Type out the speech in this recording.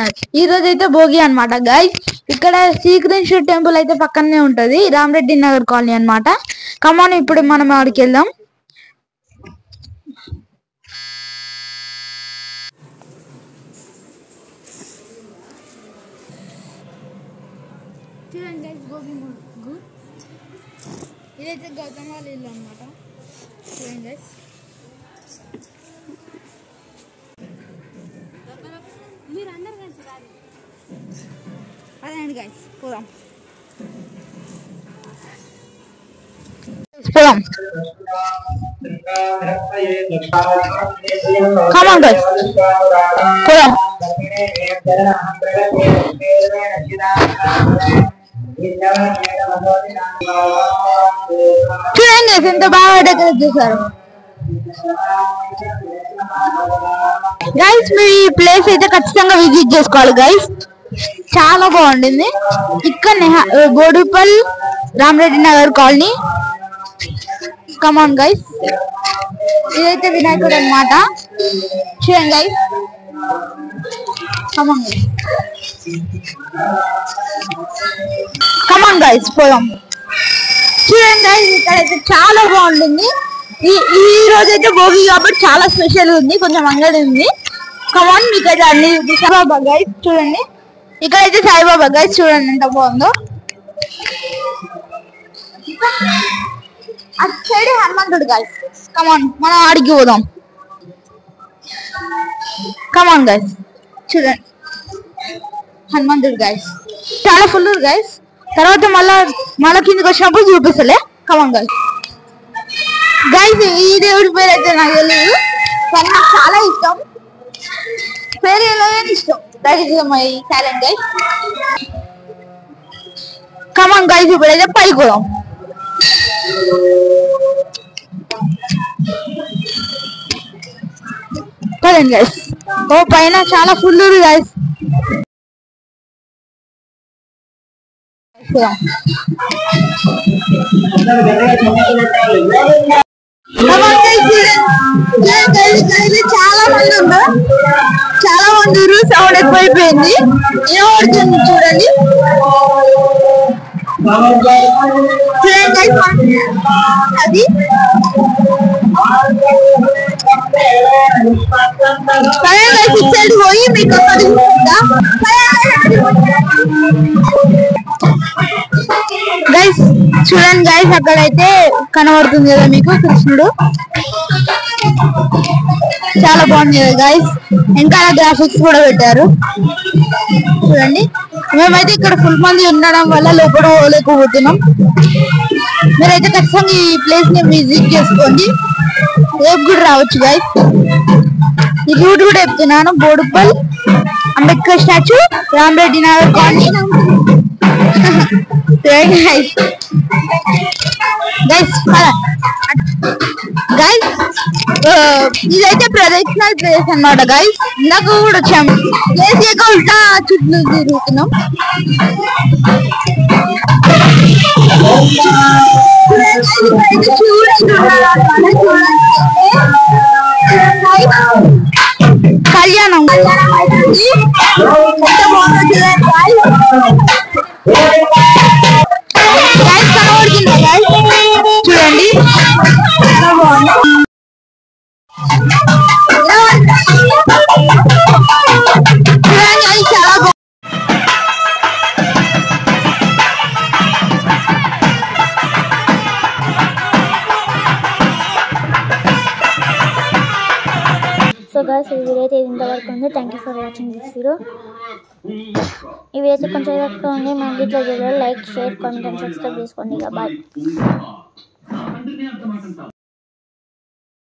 Channel. ఈ రోజు అయితే భోగి అన్నమాట గైస్. ఇక్కడ శ్రీకృష్ణ టెంపుల్ అయితే పక్కనే ఉంటది, రామరెడ్డి నగర్ కాలనీ అన్నమాట. కమాన్ ఇప్పుడు మనం ఆడికి వెళ్దాం. చూడండి గైస్, భోగి ముగ్గు ఇదైతే గౌతమ్ వాళ్ళ ఇల్లు అన్నమాట. చూడండి గైస్, అదేండి గైస్, పోదాం పోదాం. కమాన్ గైస్, పోదాం. చూడండి గైస్, ఎంత బాగా డెకరేట్ చేశారు. గైస్, మీరు ఈ ప్లేస్ అయితే ఖచ్చితంగా విజిట్ చేసుకోవాలి గైస్, చాలా బాగుంటుంది. ఇక్కడ Boduppal Rama Reddy Nagar colony. Come on guys, ఇదైతే వినాయకుడు అన్నమాట. చూడండి guys, come on guys, come on guys, పోదాం. చూడండి గైస్, ఇక్కడైతే చాలా బాగుంటుంది. ఈ రోజు అయితే భోగి కాబట్టి చాలా స్పెషల్ ఉంది, కొంచెం అంగడి ఉంది. కమాన్, మీకు అయితే అన్ని సాయిబాబా గైస్. చూడండి, ఇక్కడైతే సాయిబాబా గైస్, చూడండి ఎంత బాగుందో. అటు సైడ్ హనుమంతుడు గైస్. కమాన్, మనం ఆడికి పోదాం. కమాన్ గైస్, చూడండి హనుమంతుడు గైస్, చాలా ఫుల్ గైస్. తర్వాత మళ్ళా కిందకి వచ్చినప్పుడు చూపిస్తలే. Come on guys. గైస్, ఈ దేవుడి పేరు అయితే నాకు తెలియదు, కానీ నాకు చాలా ఇష్టం. పేరు ఎలా ఇష్టం. That is my talent guys. Come on guys, ఇప్పుడైతే పైకి పోదాం. పదండి గైస్. ఓ పైన చాలా ఫుల్ గైస్. చాలా మంది ఉన్నారు, చాలా మంది సౌండ్ ఎక్కువైపోయింది, ఏమవుతుంది చూడండి. అది సైడ్ పోయి మీకు గైస్ చూడండి గైస్, అక్కడైతే కనబడుతుంది కదా మీకు కృష్ణుడు, చాలా బాగుంది కదా గైస్. ఇంకా గ్రాఫిక్స్ కూడా పెట్టారు చూడండి. మేమైతే ఇక్కడ ఫుల్ మంది ఉండడం వల్ల లోపల పోలేకపోతున్నాం. మీరైతే ఖచ్చితంగా ఈ ప్లేస్ ని విజిట్ చేసుకోండి, రేపు కూడా రావచ్చు గైస్. ఈ రూట్ కూడా చెప్తున్నాను, Boduppal Ambedkar statue, Rama Reddy Nagar colony. Guys guys, ఇదైతే ప్రదక్షిణల్ ప్లేస్ అన్నమాట గైస్. ఇందాక కూడా వచ్చాము, ప్లేస్ లేక ఉల్టా చుట్టూ తిరుగుతున్నాం. కళ్యాణం చూడండి, చాలా బాగుంది. సో గైస్, ఈ వీడియో అయితే ఇంతవరకు ఉంది. Thank you for watching this video. ఈ వీడియో అయితే కొంచెం ఎక్కువ ఉంది. మన ఇంట్లో like, share, comment and subscribe చేసుకోండి. బాయ్.